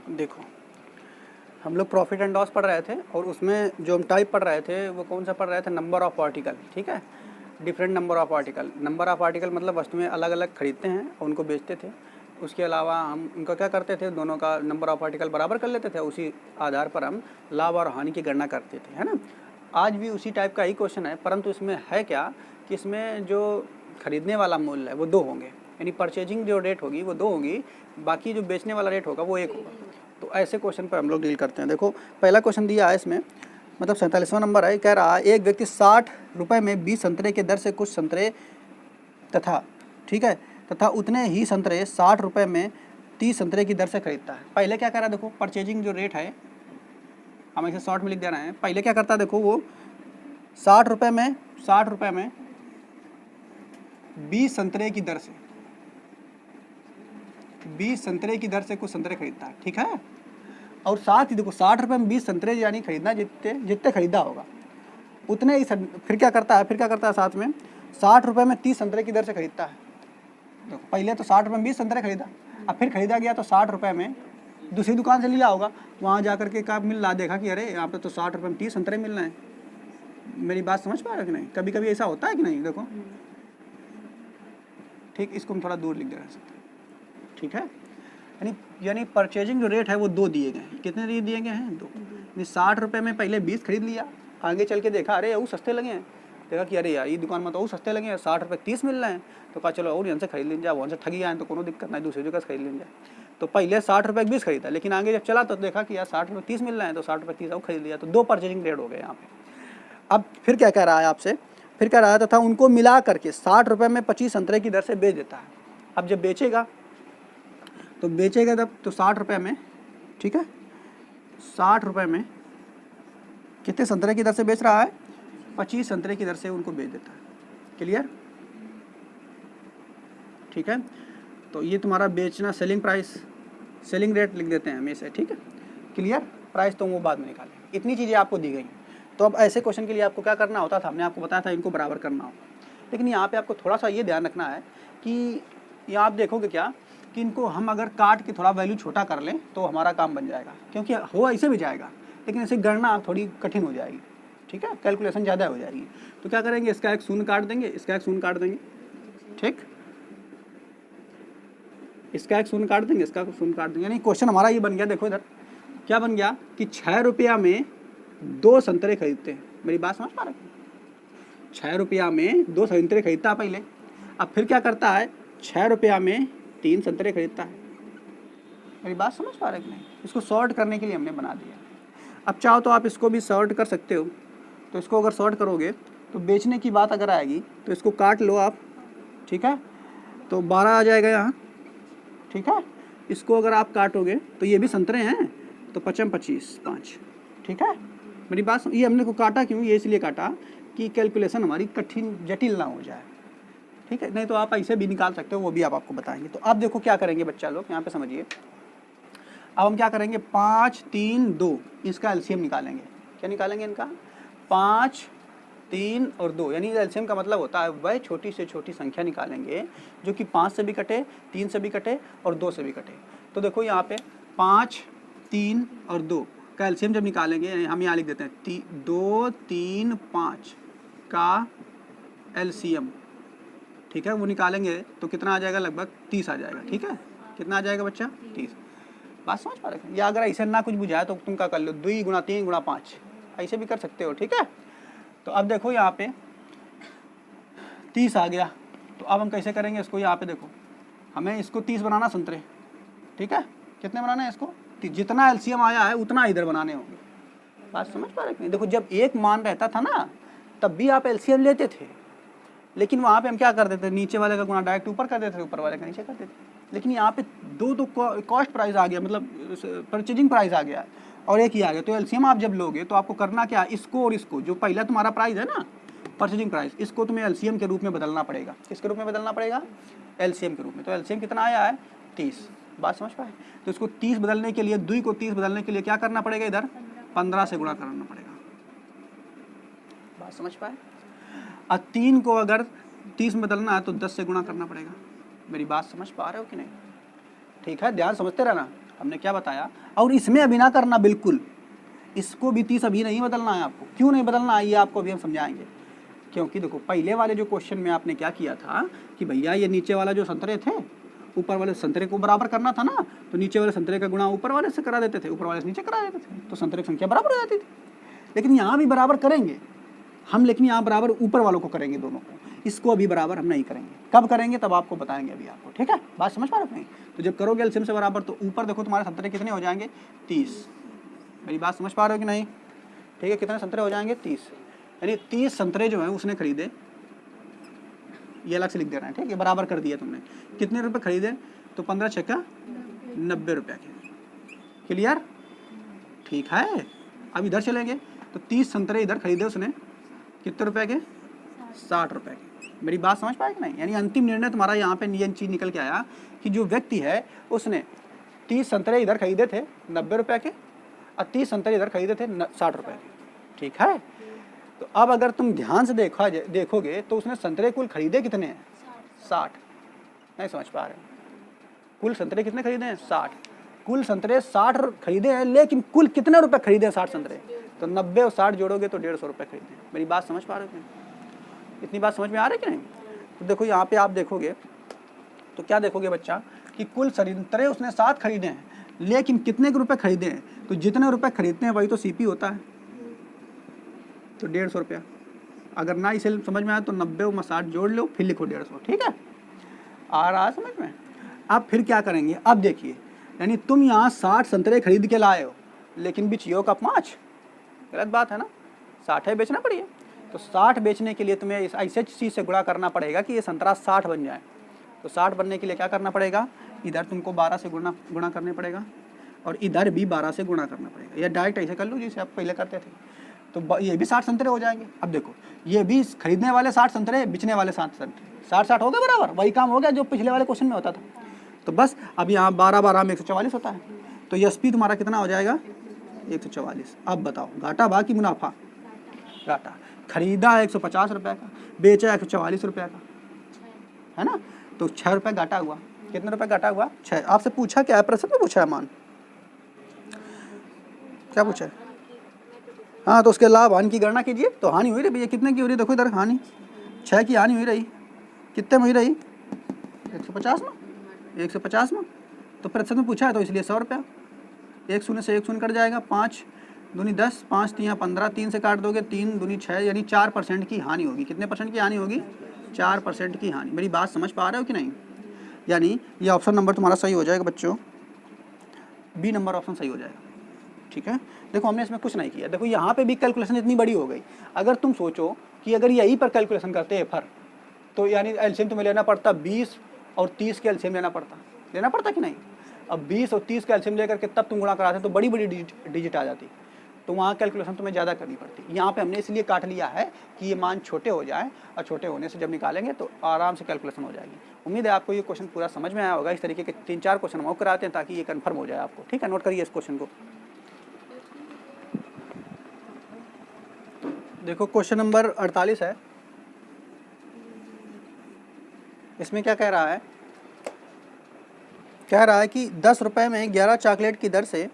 देखो, हम लोग प्रॉफिट एंड लॉस पढ़ रहे थे और उसमें जो हम टाइप पढ़ रहे थे वो कौन सा पढ़ रहे थे, नंबर ऑफ आर्टिकल। ठीक है, different number of article. Number of article मतलब वस्तुएं अलग अलग खरीदते हैं और उनको बेचते थे। उसके अलावा हम उनका क्या करते थे, दोनों का नंबर ऑफ आर्टिकल बराबर कर लेते थे, उसी आधार पर हम लाभ और हानि की गणना करते थे, है ना। आज भी उसी टाइप का ही क्वेश्चन है, परंतु इसमें है क्या कि इसमें जो खरीदने वाला मूल्य है वो दो होंगे, यानी परचेजिंग जो रेट होगी वो दो होगी, बाकी जो बेचने वाला रेट होगा वो एक होगा। तो ऐसे क्वेश्चन पर हम लोग डील करते हैं। देखो, पहला क्वेश्चन दिया है इसमें, मतलब 47वां नंबर है। कह रहा है एक व्यक्ति 60 रुपये में 20 संतरे के दर से कुछ संतरे तथा, ठीक है, तथा उतने ही संतरे 60 रुपये में 30 संतरे की दर से खरीदता है। पहले क्या कह रहा है, देखो परचेजिंग जो रेट है हम इसे शॉर्ट में लिख दे रहे हैं। पहले क्या करता है, देखो वो 60 रुपये में 20 संतरे की दर से 20 संतरे की दर से कुछ संतरे खरीदता है, ठीक है। और साथ ही देखो 60 रुपये में 20 संतरे यानी खरीदना जितने खरीदा होगा उतने ही फिर क्या करता है साथ में 60 रुपये में 30 संतरे की दर से खरीदता है। देखो पहले तो 60 रुपये में 20 संतरे खरीदा, अब फिर खरीदा गया तो 60 रुपये में दूसरी दुकान से लिया होगा, वहाँ जा करके क्या मिल रहा, देखा कि अरे यहाँ पे तो 60 रुपये में 30 संतरे मिल रहे हैं। मेरी बात समझ पा रहे हो कि नहीं, कभी कभी ऐसा होता है कि नहीं। देखो ठीक, इसको हम थोड़ा दूर लिख दे रहे हैं, ठीक है। यानी परचेजिंग जो रेट है वो दो दिए गए हैं। कितने दिए गए हैं, दो। यानी 60 रुपये में पहले 20 खरीद लिया, आगे चल के देखा अरे वो सस्ते लगे हैं, देखा कि अरे यार ये दुकान में तो वो सस्ते लगे हैं, 60 रुपये 30 मिल रहे हैं, तो कहा चलो और यहाँ से खरीद लीजिए जाए, वहाँ से ठगी आए तो कोनो दिक्कत नहीं, दूसरी जगह से खरीद लीजिए। तो पहले 60 रुपये 20 खरीदा, लेकिन आगे जब चला तो देखा कि यार 60 रुपये 30 मिल रहे हैं, तो 60 रुपये 30 और खरीद लिया, तो दो परचेजिंग रेट हो गए यहाँ पे। अब फिर क्या कह रहा है आपसे, फिर कह रहा है तथा उनको मिला करके 60 रुपये में 25 संतरे की दर से बेच देता है। अब जब बेचेगा तब तो 60 रुपये में, ठीक है, 60 रुपये में कितने संतरे की दर से बेच रहा है, 25 संतरे की दर से उनको बेच देता है। क्लियर, ठीक है। तो ये तुम्हारा बेचना सेलिंग प्राइस, सेलिंग रेट लिख देते हैं हमेशा, ठीक है। क्लियर, प्राइस तो वो बाद में निकालेंगे। इतनी चीज़ें आपको दी गई। तो अब ऐसे क्वेश्चन के लिए आपको क्या करना होता था, हमने आपको बताया था इनको बराबर करना होगा। लेकिन यहाँ पे आपको थोड़ा सा ये ध्यान रखना है कि यहाँ आप देखोगे क्या कि इनको हम अगर काट के थोड़ा वैल्यू छोटा कर लें तो हमारा काम बन जाएगा, क्योंकि हो ऐसे भी जाएगा लेकिन ऐसे गणना थोड़ी कठिन हो जाएगी, ठीक है, कैलकुलेशन ज़्यादा हो जाएगी। तो क्या करेंगे, इसका एक शून्य काट देंगे, इसका एक शून्य काट देंगे, ठीक, इसका एक शून्य काट देंगे, इसका शून्य काट देंगे। यानी क्वेश्चन हमारा ये बन गया, देखो इधर क्या बन गया कि 6 रुपया में 2 संतरे खरीदते हैं। मेरी बात समझ पा रहे हैं, 6 रुपया में 2 संतरे खरीदता है पहले, अब फिर क्या करता है 6 रुपया में 3 संतरे खरीदता है। मेरी बात समझ पा रहे हैं कि नहीं। इसको सॉर्ट करने के लिए हमने बना दिया। अब चाहो तो आप इसको भी सॉर्ट कर सकते हो। तो इसको अगर सॉर्ट करोगे तो बेचने की बात अगर आएगी तो इसको काट लो आप, ठीक है, तो 12 आ जाएगा यहाँ, ठीक है। इसको अगर आप काटोगे तो ये भी संतरे हैं, तो 5 25 5, ठीक है। मेरी बात ये हमने को काटा क्यों, ये इसलिए काटा कि कैलकुलेशन हमारी कठिन जटिल ना हो जाए, ठीक है। नहीं तो आप ऐसे भी निकाल सकते हो, वो भी आप आपको बताएंगे। तो अब देखो क्या करेंगे बच्चा लोग, यहाँ पे समझिए। अब हम क्या करेंगे, 5 3 2 इसका एलसीएम निकालेंगे। क्या निकालेंगे इनका, 5 3 और 2, यानी एलसीएम का मतलब होता है वह छोटी से छोटी संख्या निकालेंगे जो कि 5 से भी कटे, 3 से भी कटे और 2 से भी कटे। तो देखो यहाँ पे 5 3 और 2 का एलसीएम जब निकालेंगे, हम यहाँ लिख देते हैं 2 3 5 का एलसीएम, ठीक है, वो निकालेंगे तो कितना आ जाएगा, लगभग 30 आ जाएगा, ठीक है। कितना आ जाएगा बच्चा, 30। बात समझ पा रहे हैं। या अगर ऐसे ना कुछ बुझाए तो तुम क्या कर लो, 2 गुणा 3 गुणा 5 ऐसे भी कर सकते हो, ठीक है। तो अब देखो यहाँ पे 30 आ गया, तो अब हम कैसे करेंगे इसको, यहाँ पे देखो हमें इसको 30 बनाना संतरे, ठीक है। कितने बनाने हैं इसको, जितना एलसीएम आया है उतना इधर बनाने होंगे। बात समझ पा रहे हैं। देखो जब एक मान रहता था ना तब भी आप एलसीएम लेते थे, लेकिन वहाँ पे हम क्या कर देते थे, नीचे वाले का गुना डायरेक्ट ऊपर कर देते थे, ऊपर वाले का नीचे कर देते थे। लेकिन यहाँ पे दो कॉस्ट प्राइस आ गया, मतलब परचेजिंग प्राइस आ गया और एक ही आ गया। तो एलसीएम आप जब लोगे तो आपको करना क्या, इसको और इसको, जो पहला तुम्हारा प्राइस है ना परचेजिंग प्राइस, इसको तुम्हें एलसीएम के रूप में बदलना पड़ेगा। किसके रूप में बदलना पड़ेगा, एलसीएम के रूप में। तो एलसीएम कितना आया है, 30। बात समझ पाए। तो इसको 30 बदलने के लिए, 2 को 30 बदलने के लिए क्या करना पड़ेगा, इधर 15 से गुणा करना पड़ेगा। बात समझ पाए। और 3 को अगर 30 में बदलना है तो 10 से गुणा करना पड़ेगा। मेरी बात समझ पा रहे हो कि नहीं, ठीक है, ध्यान समझते रहना। हमने क्या बताया, और इसमें अभी ना करना बिल्कुल, इसको भी 30 अभी नहीं बदलना है आपको। क्यों नहीं बदलना है ये आपको अभी हम समझाएंगे। क्योंकि देखो पहले वाले जो क्वेश्चन में आपने क्या किया था कि भैया ये नीचे वाला जो संतरे थे ऊपर वाले संतरे को बराबर करना था ना, तो नीचे वाले संतरे का गुणा ऊपर वाले से करा देते थे, ऊपर वाले से नीचे करा देते थे, तो संतरे की संख्या बराबर हो जाती थी। लेकिन यहाँ भी बराबर करेंगे हम, लेकिन यहाँ बराबर ऊपर वालों को करेंगे दोनों को, इसको अभी बराबर हम नहीं करेंगे। कब करेंगे तब आपको बताएंगे अभी आपको, ठीक है, बात समझ पा रहे हैं। तो जब करोगे एलसीएम से बराबर तो ऊपर देखो तुम्हारे संतरे कितने हो जाएंगे 30, मेरी बात समझ पा रहे हो कि नहीं, ठीक है, कितने संतरे हो जाएंगे 30, यानी 30 संतरे जो हैं उसने खरीदे, ये अलग से लिख दे रहे हैं, ठीक है, बराबर कर दिया तुमने। कितने रुपए खरीदे, तो 15 छक्का 90 रुपये के, क्लियर, ठीक है। अब इधर चलेंगे तो 30 संतरे इधर खरीदे उसने, कितने रुपए के 60 रुपए के, मेरी बात समझ पाए कि नहीं। यानी अंतिम निर्णय तुम्हारा यहाँ पे ये चीज़ निकल के आया कि जो व्यक्ति है उसने 30 संतरे इधर खरीदे थे 90 रुपये के और 30 संतरे इधर खरीदे थे 60 रुपये के, ठीक है। तो अब अगर तुम ध्यान से देखोगे तो उसने संतरे कुल खरीदे कितने हैं 60, नहीं समझ पा रहे, कुल संतरे कितने खरीदे हैं 60, कुल संतरे 60 खरीदे हैं, लेकिन कुल कितने रुपए खरीदे हैं 60 संतरे, तो 90 और 60 जोड़ोगे तो 150 रुपये खरीदे। मेरी बात समझ पा रहे हो, इतनी बात समझ में आ रही है कि नहीं। तो देखो यहाँ पे आप देखोगे तो क्या देखोगे बच्चा कि कुल संतरे उसने 60 खरीदे हैं, लेकिन कितने के रुपए खरीदे हैं, तो जितने रुपए खरीदते हैं वही तो सीपी होता है, तो 150 रुपया। अगर ना इसे समझ में आए तो 90 और 60 जोड़ लो, फिर लिखो 150, ठीक है, आ रहा समझ में। अब फिर क्या करेंगे, अब देखिए, यानी तुम यहाँ 60 संतरे खरीद के लाए हो, लेकिन बिचियो का 5, गलत बात है ना, 60 है बेचना पड़िए, तो 60 बेचने के लिए तुम्हें इस ऐसे चीज़ से गुणा करना पड़ेगा कि ये संतरा 60 बन जाए। तो 60 बनने के लिए क्या करना पड़ेगा, इधर तुमको 12 से गुणा करने पड़ेगा और इधर भी 12 से गुणा करना पड़ेगा, या डायरेक्ट ऐसे कर लो जैसे आप पहले करते थे, तो ये भी 60 संतरे हो जाएंगे। अब देखो ये भी खरीदने वाले 60 संतरे, बेचने वाले 60 संतरे, 60-60 हो गए बराबर, वही काम हो गया जो पिछले वाले क्वेश्चन में होता था। तो बस अब यहाँ 12-12 में 144 होता है, तो एसपी तुम्हारा कितना हो जाएगा 144। अब बताओ घाटा बाकी मुनाफा, घाटा, खरीदा 150 रुपये का, बेचा 144 रुपये का, है ना, तो 6 रुपये घाटा हुआ। कितने रुपये घाटा हुआ 6। आपसे पूछा क्या है, प्रश्न में पूछा है, मान क्या पूछा है, हाँ, तो उसके लाभ हानि की गणना कीजिए। तो हानि हुई रही भैया, कितने की हो रही, देखो इधर हानि 6 की हानि हुई रही, कितने में हुई रही 150 में, 150 में, तो प्रतिशत में पूछा है तो इसलिए 100 रुपया, 1 शून्य से 1 शून्य कट जाएगा, 5 दूनी 10, 5 3 15, 3 से काट दोगे 3 दूनी 6, यानी 4% की हानि होगी। कितने परसेंट की हानि होगी, 4% की हानि। मेरी बात समझ पा रहे हो कि नहीं। यानी ये ऑप्शन नंबर तुम्हारा सही हो जाएगा बच्चों, बी नंबर ऑप्शन सही हो जाएगा, ठीक है। देखो हमने इसमें कुछ नहीं किया, देखो यहाँ पे भी कैलकुलेशन इतनी बड़ी हो गई। अगर तुम सोचो कि अगर यहीं पर कैलकुलेशन करते एफर, तो यानी एलसीएम तुम्हें लेना पड़ता 20 और 30 के एलसीएम लेना पड़ता कि नहीं। अब 20 और 30 का एलसीएम लेकर के तब तुम गुणा कराते तो बड़ी बड़ी डिजिट आ जाती, तो वहाँ कैलकुलेशन तुम्हें ज़्यादा करनी पड़ती। यहाँ पे हमने इसलिए काट लिया है कि ये मान छोटे हो जाए, और छोटे होने से जब निकालेंगे तो आराम से कैलकुलेशन हो जाएगी। उम्मीद है आपको ये क्वेश्चन पूरा समझ में आया होगा। इस तरीके के 3-4 क्वेश्चन हम और कराते हैं ताकि ये कन्फर्म हो जाए आपको, ठीक है। नोट करिए इस क्वेश्चन को। देखो क्वेश्चन नंबर 48 है, इसमें क्या कह रहा है, कह रहा है कि 10 रुपये में 11 चॉकलेट की दर से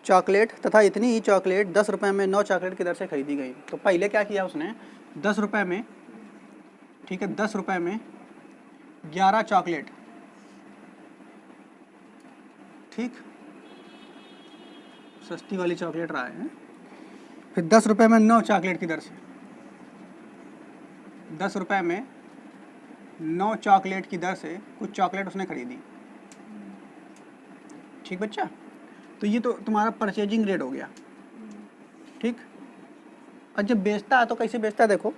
चॉकलेट तथा इतनी ही चॉकलेट 10 रुपये में 9 चॉकलेट की दर से खरीदी गई। तो पहले क्या किया उसने, 10 रुपये में, ठीक है, 10 रुपये में 11 चॉकलेट, ठीक, सस्ती वाली चॉकलेट रहा है। फिर 10 रुपये में 9 चॉकलेट की दर से, 10 रुपये में 9 चॉकलेट की दर से कुछ चॉकलेट उसने खरीदी, ठीक बच्चा। तो ये तो तुम्हारा परचेजिंग रेट हो गया, ठीक। और जब बेचता है तो कैसे बेचता है, देखो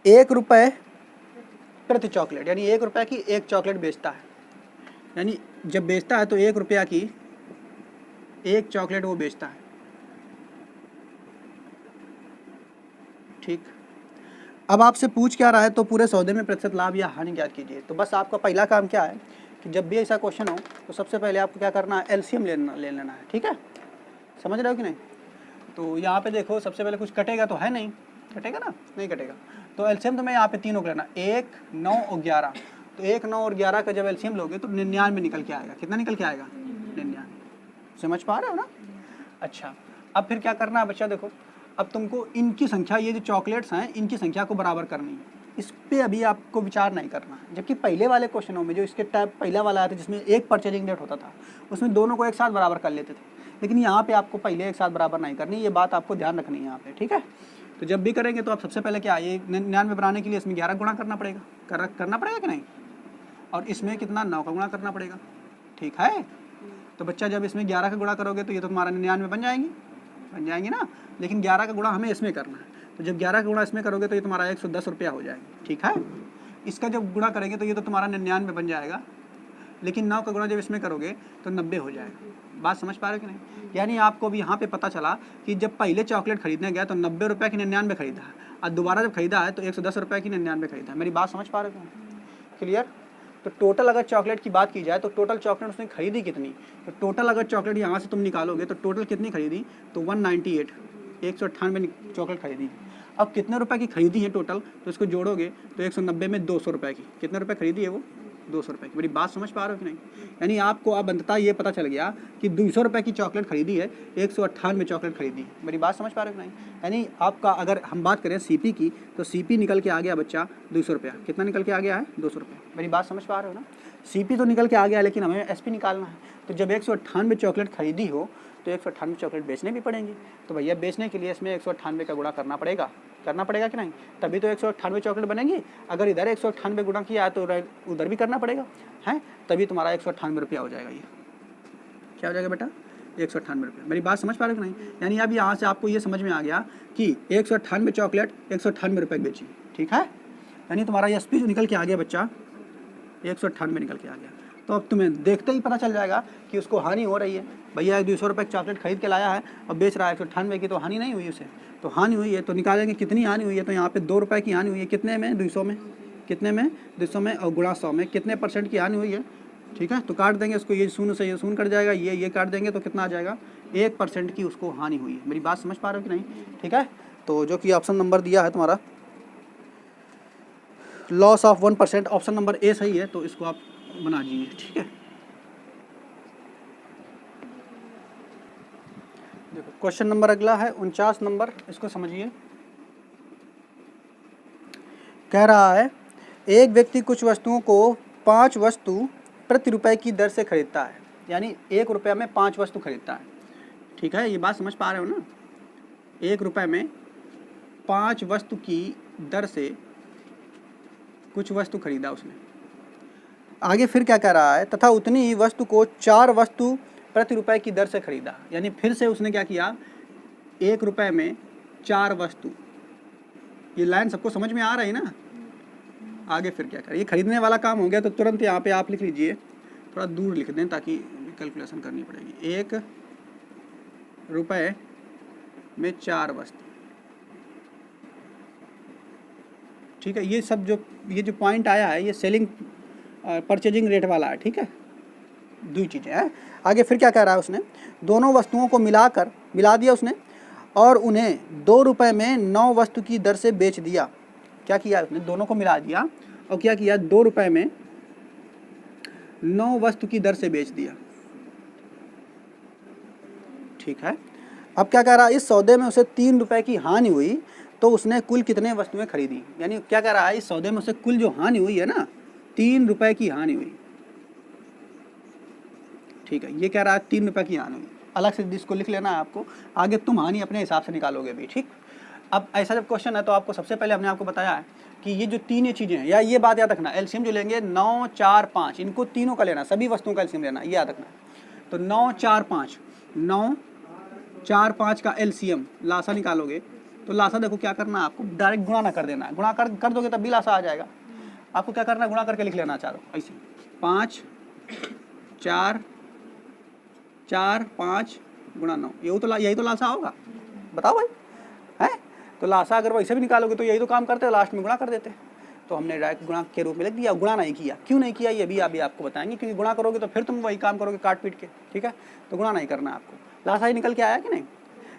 1 रुपये प्रति चॉकलेट, यानी 1 रुपये की एक चॉकलेट बेचता है। यानी जब बेचता है तो 1 रुपया की एक चॉकलेट वो बेचता है, ठीक। अब आपसे पूछ क्या रहा है, तो पूरे सौदे में प्रतिशत लाभ या हानि ज्ञात कीजिए। तो बस आपका पहला काम क्या है कि जब भी ऐसा क्वेश्चन हो तो सबसे पहले आपको क्या करना है, एलसीएम ले लेना है, ठीक है। समझ रहे हो कि नहीं। तो यहाँ पे देखो सबसे पहले कुछ कटेगा तो है नहीं, कटेगा ना, नहीं कटेगा। तो एलसीएम तुम्हें यहाँ पे तीनों को लेना, 1, 9 और 11। तो 1, 9 और 11 का जब एलसीएम लोगे तो 99 निकल के आएगा। कितना निकल के आएगा, 99। समझ पा रहे हो ना? अच्छा, अब फिर क्या करना है बच्चा, देखो अब तुमको इनकी संख्या, ये जो चॉकलेट्स हैं इनकी संख्या को बराबर करनी है। इस पे अभी आपको विचार नहीं करना है। जबकि पहले वाले क्वेश्चनों में जो इसके टाइप पहला वाला आया था जिसमें एक परचेजिंग डेट होता था, उसमें दोनों को एक साथ बराबर कर लेते थे, लेकिन यहाँ पे आपको पहले एक साथ बराबर नहीं करनी, ये बात आपको ध्यान रखनी है यहाँ पे, ठीक है। तो जब भी करेंगे तो आप सबसे पहले क्या, ये 99 बनाने के लिए इसमें 11 गुणा करना पड़ेगा, करना पड़ेगा कि नहीं, और इसमें कितना 9 का गुणा करना पड़ेगा, ठीक है। तो बच्चा जब इसमें 11 का गुणा करोगे तो ये तो तुम्हारा 99 बन जाएंगी ना, लेकिन 11 का गुणा हमें इसमें करना है। तो जब 11 का गुणा इसमें करोगे तो ये तुम्हारा 110 रुपया हो जाएगा, ठीक है। इसका जब गुणा करेंगे तो ये तो तुम्हारा 99 बन जाएगा, लेकिन 9 का गुणा जब इसमें करोगे तो 90 हो जाएगा। बात समझ पा रहे हो कि नहीं? यानी आपको भी यहाँ पे पता चला कि जब पहले चॉकलेट खरीदने गया तो 90 रुपये की 99 खरीदा है, और दोबारा जब खरीदा है तो 110 रुपये की 99 खरीदा है। मेरी बात समझ पा रहे हो? क्लियर? तो टोटल अगर चॉकलेट की बात की जाए तो टोटल चॉकलेट उसने खरीदी कितनी, तो टोटल अगर चॉकलेट यहाँ से तुम निकालोगे तो टोटल कितनी खरीदी, तो 198, 198 चॉकलेट खरीदी। अब कितने रुपए की खरीदी है टोटल, तो इसको जोड़ोगे तो 190 में 200 रुपये की, कितने रुपए खरीदी है वो, 200 रुपये की। मेरी बात समझ पा रहे हो कि नहीं? यानी आपको अब अंततः ये पता चल गया कि 200 रुपये की चॉकलेट खरीदी है, 198 चॉकलेट खरीदी है। मेरी बात समझ पा रहे हो कि नहीं? यानी आपका अगर हम बात करें सीपी की, तो सीपी निकल के आ गया बच्चा 200 रुपया। कितना निकल के आ गया है, 200 रुपये। मेरी बात समझ पा रहे हो ना? सीपी तो निकल के आ गया, लेकिन हमें एसपी निकालना है। तो जब 198 चॉकलेट खरीदी हो तो 198 चॉकलेट बेचने भी पड़ेंगी। तो भैया बेचने के लिए इसमें 198 का गुणा करना पड़ेगा कि नहीं, तभी तो 198 चॉकलेट बनेंगी। अगर इधर 198 गुणा किया है तो उधर भी करना पड़ेगा, हैं, तभी तुम्हारा 198 रुपया हो जाएगा। ये क्या हो जाएगा बेटा, 198 रुपये। मेरी बात समझ पा रहे हो कि नहीं? यानी अब यहाँ से आपको ये समझ में आ गया कि 198 चॉकलेट 198 रुपये बेची, ठीक है। यानी तुम्हारा एस पी जो निकल के आ गया बच्चा 198 निकल के आ गया। तो अब तुम्हें देखते ही पता चल जाएगा कि उसको हानि हो रही है। भैया 200 रुपये की चॉकलेट खरीद के लाया है और बेच रहा है 198 की, तो हानि नहीं हुई उसे, तो हानि हुई है। तो निकालेंगे कितनी हानि हुई है, तो यहाँ पे 2 रुपये की हानि हुई है। कितने में, 200 में, कितने में, 200 में, और गुणा 100 में कितने % की हानि हुई है, ठीक है। तो काट देंगे उसको, ये शून्य से ये शून्य कट जाएगा, ये काट देंगे तो कितना आ जाएगा, 1% की उसको हानि हुई है। मेरी बात समझ पा रहे हो कि नहीं? ठीक है। तो जो कि ऑप्शन नंबर दिया है तुम्हारा loss of 1%, option number A सही है, तो इसको आप बना दीजिए, ठीक है। देखो क्वेश्चन नंबर अगला है 49 नंबर, इसको समझिए। कह रहा है एक व्यक्ति कुछ वस्तुओं को 5 वस्तु प्रति रुपए की दर से खरीदता है, यानी 1 रुपये में 5 वस्तु खरीदता है, ठीक है। ये बात समझ पा रहे हो ना? 1 रुपये में 5 वस्तु की दर से कुछ वस्तु खरीदा उसने। आगे फिर क्या कह रहा है, तथा उतनी ही वस्तु को 4 वस्तु प्रति रुपए की दर से खरीदा। यानी फिर से उसने क्या किया, 1 रुपये में 4 वस्तु। ये लाइन सबको समझ में आ रही है ना? आगे फिर क्या करें, ये खरीदने वाला काम हो गया, तो तुरंत यहाँ पे आप लिख लीजिए, थोड़ा दूर लिख दें ताकि कैलकुलेशन करनी पड़ेगी। 1 रुपये में 4 वस्तु, ठीक है। ये सब जो पॉइंट आया है ये सेलिंग परचेजिंग रेट वाला है, ठीक है। 2 चीज़ें हैं। आगे फिर क्या कह रहा है उसने, दोनों वस्तुओं को मिला दिया उसने और उन्हें 2 रुपये में 9 वस्तु की दर से बेच दिया। क्या किया उसने, दोनों को मिला दिया और क्या किया, 2 रुपये में 9 वस्तु की दर से बेच दिया, ठीक है। अब क्या कह रहा है, इस सौदे में उसे 3 रुपये की हानि हुई, तो उसने कुल कितने वस्तुएं खरीदी। यानी क्या कह रहा है, इस सौदे में उसे कुल जो हानि हुई है ना, 3 रुपये की हानि हुई, ठीक है। ये कह रहा है 3 रुपये की हानि हुई। अलग से इसको लिख लेना है आपको, आगे तुम हानि अपने हिसाब से निकालोगे भी, ठीक। अब ऐसा जब क्वेश्चन है तो आपको सबसे पहले हमने आपको बताया है कि ये जो 3 चीज़ें हैं, या ये बात याद रखना, एलसीएम जो लेंगे 9, 4, 5, इनको तीनों का लेना, सभी वस्तुओं का एलसीएम लेना, ये याद रखना। तो 9, 4, 5, 9, 4, 5 का एलसीएम लासा निकालोगे, तो लासा देखो क्या करना है आपको, डायरेक्ट गुणा ना कर देना है। गुणा कर दोगे तब भी लासा आ जाएगा। आपको क्या करना है, गुणा करके लिख लेना चाहो ऐसे, 5, 4, 5 गुणा 9, यही तो लासा होगा, बताओ भाई, है। तो लासा अगर वैसे भी निकालोगे तो यही तो काम करते, लास्ट में गुणा कर देते। तो हमने डायरेक्ट गुणा के रूप में लिख दिया, गुणा नहीं किया। क्यों नहीं किया ये भी अभी आपको बताएंगे, क्योंकि गुणा करोगे तो फिर तुम वही काम करोगे काट पीट के, ठीक है। तो गुणा नहीं करना आपको, लासा ही निकल के आया कि नहीं।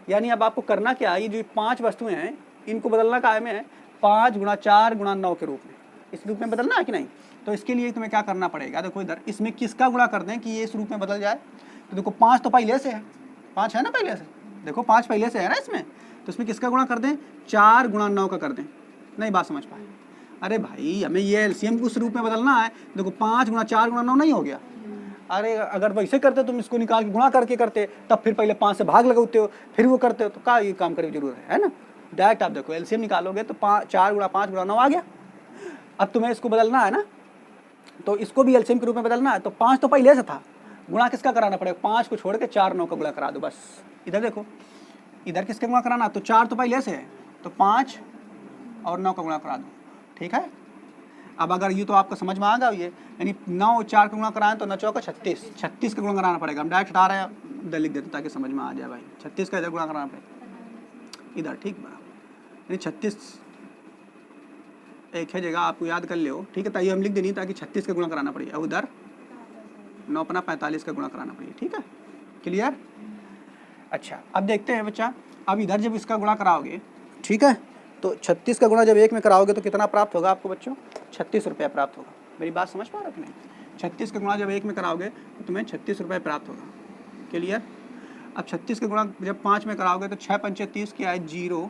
यानी अब आपको करना क्या है, ये जो 5 वस्तुएं हैं इनको बदलना काय में है, 5 गुणा 4 गुणा 9 के रूप में, इस रूप में बदलना है कि नहीं। तो इसके लिए तुम्हें क्या करना पड़ेगा, देखो इधर इसमें किसका गुणा कर दें कि ये इस रूप में बदल जाए, तो देखो 5 तो पहले से है, 5 है ना पहले से, देखो 5 पहले से है ना इसमें, तो इसमें किसका गुणा कर दें, 4 गुणा 9 का कर दें। नहीं बात समझ पाए? अरे भाई हमें ये एलसीएम को उस रूप में बदलना है। देखो 5 गुणा 4 गुणा 9 नहीं हो गया। अरे अगर वैसे करते तुम इसको निकाल के गुणा करके करते, तब फिर पहले 5 से भाग लगाते हो फिर वो करते हो, तो क्या ये काम करने की जरूरत है ना। डायरेक्ट आप देखो एलसीएम निकालोगे तो 4 गुणा 5 गुणा 9 आ गया। अब तुम्हें इसको बदलना है ना, तो इसको भी एलसीएम के रूप में बदलना है, तो 5 तो पहले से था, गुणा किसका कराना पड़ेगा, 5 को छोड़ के 4 9 का गुणा करा दो बस। इधर देखो, इधर किसका गुणा कराना, तो 4 तो पहले से है, तो 5 और 9 का गुणा करा दो, ठीक है। अब अगर ये तो आपको समझ में आ गया ये, यानी 9 और 4 का गुणा कराएं तो 9 चौका 36, 36 का गुणा कराना पड़ेगा। हम डायरेक्ट हटा रहे हैं, इधर लिख देते ताकि समझ में आ जाए भाई, 36 का इधर गुणा कराना पड़ेगा इधर, ठीक बराबर, यानी 36 एक है जगह आपको याद कर लो, ठीक है। ताकि हम लिख देनी ताकि 36 का गुणा कराना पड़ेगा, अब उधर 9 अपना 45 का गुणा कराना पड़ेगा, ठीक है, क्लियर। अच्छा अब देखते हैं बच्चा, अब इधर जब इसका गुणा कराओगे, ठीक है, तो 36 का गुणा जब 1 में कराओगे तो कितना प्राप्त होगा आपको बच्चों, 36 रुपया प्राप्त होगा। मेरी बात समझ पा रहे हो कि नहीं, 36 का गुणा जब 1 में कराओगे तो तुम्हें 36 रुपये प्राप्त होगा, क्लियर। अब 36 का गुणा जब 5 में कराओगे तो 6 पंचे 30 क्या है 0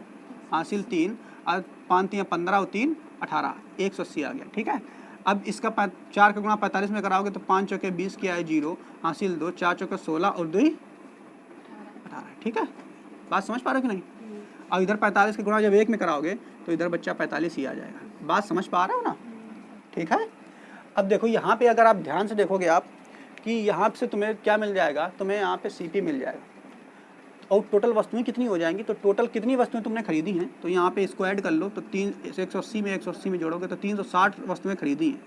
हासिल 3 और 5 3 15 और 3 18, 180 आ गया, ठीक है। अब इसका 4 का गुणा 45 में कराओगे तो 5 चौके 20 क्या है 0 हासिल 2, 4 चौके 16 और 2 18, ठीक है। बात समझ पा रहे हो कि नहीं। और इधर 45 का गुणा जब 1 में कराओगे तो इधर बच्चा 45 ही आ जाएगा। बात समझ पा रहे हो ना, ठीक है। अब देखो यहाँ पे अगर आप ध्यान से देखोगे आप कि यहाँ से तुम्हें क्या मिल जाएगा, तुम्हें यहाँ पे सीपी मिल जाएगा और टोटल वस्तुएं कितनी हो जाएंगी, तो टोटल कितनी वस्तुएं तुमने खरीदी हैं, तो यहाँ पे इसको ऐड कर लो, तो 180 में जोड़ोगे तो 360 वस्तुएं खरीदी हैं।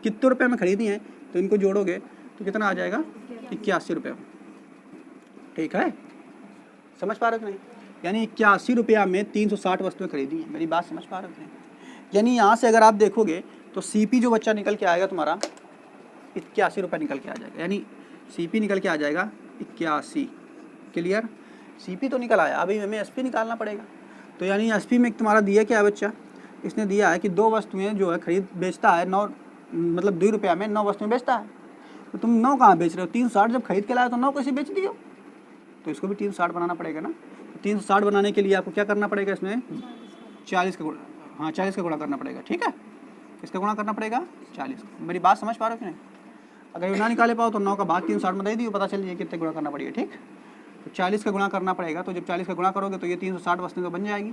कितने रुपये में खरीदी हैं, तो इनको जोड़ोगे तो कितना आ जाएगा 81 रुपये, ठीक है। समझ पा रहे हो कि नहीं, यानी 81 रुपया में 360 वस्तुएं खरीदी हैं। मेरी बात समझ पा रहे हो कि नहीं। यानी यहाँ से अगर आप देखोगे तो सीपी जो बच्चा निकल के आएगा तुम्हारा 81 रुपये निकल के आ जाएगा, यानी सीपी निकल के आ जाएगा 81, क्लियर। सीपी तो निकल आया, अभी हमें एसपी निकालना पड़ेगा। तो यानी एसपी में तुम्हारा दिया क्या है बच्चा, इसने दिया है कि 2 वस्तुएं जो है खरीद बेचता है 9 मतलब 2 रुपया में 9 वस्तुएं बेचता है। तो तुम 9 कहाँ बेच रहे हो, 360 जब खरीद के लाए तो 9 कैसे बेच दियो, तो इसको भी 360 बनाना पड़ेगा ना। 360 बनाने के लिए आपको क्या करना पड़ेगा, इसमें 40 का गुणा, हाँ 40 का गुणा करना पड़ेगा, ठीक है। इसका गुणा करना पड़ेगा 40। मेरी बात समझ पा रहे हो कि नहीं। अगर ये ना निकाले पाओ तो 9 का भाग 360 में दे दियो, पता चल जाए कितने गुणा करना पड़ेगा, ठीक। तो 40 का गुणा करना पड़ेगा, तो जब 40 का गुणा करोगे तो ये 360 वस्तुएं तो बन जाएगी,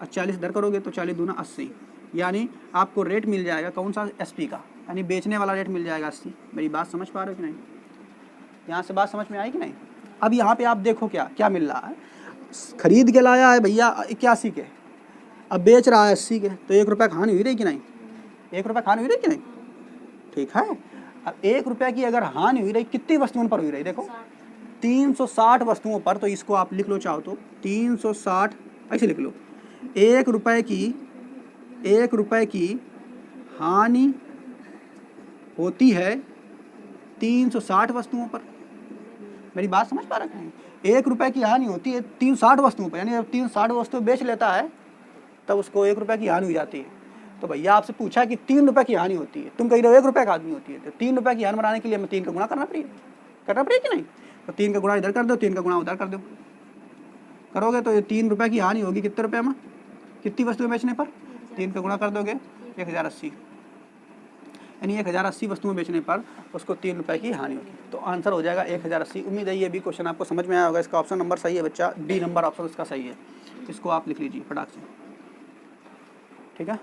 और 40 इधर करोगे तो 40 दूना 80, यानी आपको रेट मिल जाएगा कौन सा, एसपी का, यानी बेचने वाला रेट मिल जाएगा 80। मेरी बात समझ पा रहे हो कि नहीं, यहाँ से बात समझ में आई कि नहीं। अब यहाँ पे आप देखो क्या क्या मिल रहा है, खरीद के लाया है भैया 81 के, अब बेच रहा है 80 के, तो 1 रुपये हानि हुई रही कि नहीं, 1 रुपये हानि हुई रही कि नहीं, ठीक है। अब 1 रुपये की अगर हानि हुई रही, कितनी वस्तुओं पर हुई रही, देखो 360 वस्तुओं पर, तो इसको आप लिख लो चाहो तो 360 ऐसे लिख लो, 1 रुपये की हानि होती है 360 वस्तुओं पर। मेरी बात समझ पा रहे हैं, 1 रुपये की हानि होती है 360 वस्तुओं पर, यानी जब 360 वस्तु बेच लेता है तब उसको 1 रुपये की हानि हो जाती है। तो भैया आपसे पूछा कि 3 रुपये की हानि होती है, तुम कह रहे हो 1 रुपये की हानि होती है, तो 3 रुपये की हानि बनाने के लिए हमें 3 का गुणा करना पड़ेगा कि नहीं। तो 3 का गुणा इधर कर दो, 3 का गुणा उधर कर दो, करोगे तो ये 3 रुपये की हानि होगी कितने रुपये में, कितनी वस्तुएं बेचने पर, 3 का गुणा कर दोगे 1080, यानी 1080 वस्तुएं बेचने पर उसको 3 रुपये की हानि होगी। तो आंसर हो जाएगा 1080। उम्मीद है ये भी क्वेश्चन आपको समझ में आया होगा। इसका ऑप्शन नंबर सही है बच्चा, डी नंबर ऑप्शन इसका सही है, इसको आप लिख लीजिए फटाक से, ठीक है।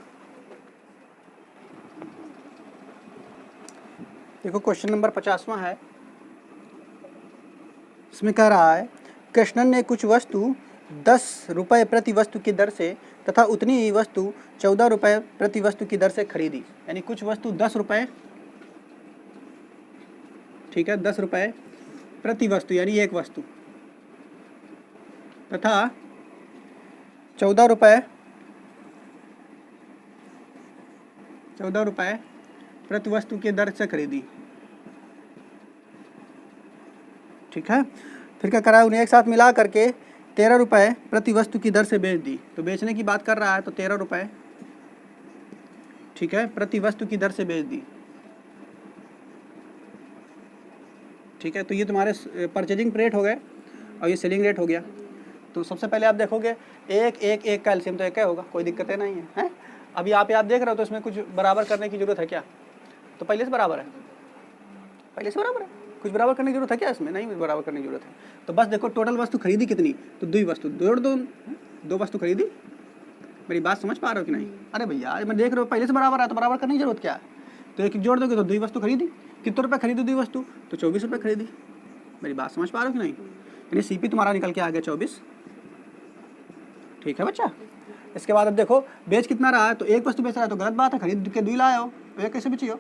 देखो क्वेश्चन नंबर 50वां है, इसमें कह रहा है कृष्णन ने कुछ वस्तु 10 रुपये प्रति वस्तु की दर से तथा उतनी ही वस्तु 14 रुपये प्रति वस्तु की दर से खरीदी। यानी कुछ वस्तु 10 रुपये, ठीक है, 10 रुपये प्रति वस्तु यानी एक वस्तु, तथा 14 रुपये प्रति वस्तु की दर से खरीदी, ठीक है। फिर क्या करा, उन्हें एक साथ मिला करके 13 रुपये प्रति वस्तु की दर से बेच दी। तो बेचने की बात कर रहा है, तो 13 रुपये, ठीक है, प्रति वस्तु की दर से बेच दी। ठीक है। तो ये तुम्हारे परचेजिंग रेट हो गए और ये सेलिंग रेट हो गया। तो सबसे पहले आप देखोगे एक का एलसीएम तो एक होगा, कोई दिक्कत नहीं है, हैं? अभी आप देख रहे हो तो इसमें कुछ बराबर करने की ज़रूरत है क्या? तो पहले से बराबर है, पहले से बराबर है, कुछ बराबर करने की जरूरत है क्या इसमें? नहीं बराबर करने की जरूरत है। तो बस देखो टोटल वस्तु खरीदी कितनी, तो 2 वस्तु जोड़ दो, 2 वस्तु खरीदी। मेरी बात समझ पा रहे हो कि नहीं? अरे भैया मैं देख रहे हो पहले से बराबर है तो बराबर करने की जरूरत क्या है? तो एक जोड़ दोगे तो 2 वस्तु खरीदी। कितने रुपये खरीदी 2 वस्तु? तो 24 रुपये खरीदी। मेरी बात समझ पा रहे हो कि नहीं? यानी सीपी तुम्हारा निकल के आ गया 24। ठीक है बच्चा। इसके बाद अब देखो बेच कितना रहा है, तो एक वस्तु बेच रहा है तो गलत बात है, खरीद के 2 लाए हो तो एक कैसे बेची हो?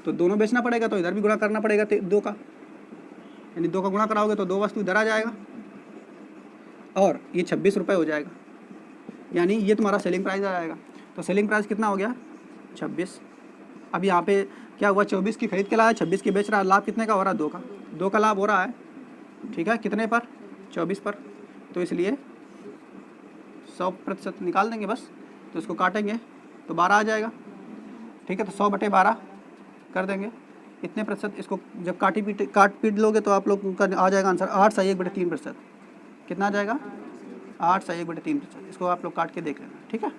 तो दोनों बेचना पड़ेगा, तो इधर भी गुणा करना पड़ेगा 2 का, यानी 2 का गुणा कराओगे तो 2 वस्तु इधर आ जाएगा और ये 26 रुपये हो जाएगा, यानी ये तुम्हारा सेलिंग प्राइस आ जाएगा। तो सेलिंग प्राइस कितना हो गया? 26। अब यहाँ पे क्या हुआ, 24 की खरीद के लाया, 26 की बेच रहा है, लाभ कितने का हो रहा है? 2 का लाभ हो रहा है। ठीक है, कितने पर? 24 पर। तो इसलिए 100% निकाल देंगे बस, तो इसको काटेंगे तो 12 आ जाएगा। ठीक है, तो 100/12 कर देंगे। इतने प्रतिशत इसको जब काट पीट लोगे तो आप लोग का आ जाएगा आंसर 8/1/3%। कितना आ जाएगा? 8/1/3%। इसको आप लोग काट के देख लेना। ठीक है,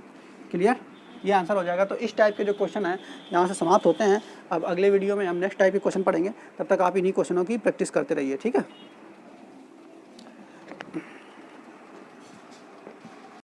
क्लियर? ये आंसर हो जाएगा। तो इस टाइप के जो क्वेश्चन हैं यहाँ से समाप्त होते हैं। अब अगले वीडियो में हम नेक्स्ट टाइप के क्वेश्चन पढ़ेंगे, तब तक आप इन्हीं क्वेश्चनों की प्रैक्टिस करते रहिए। ठीक है।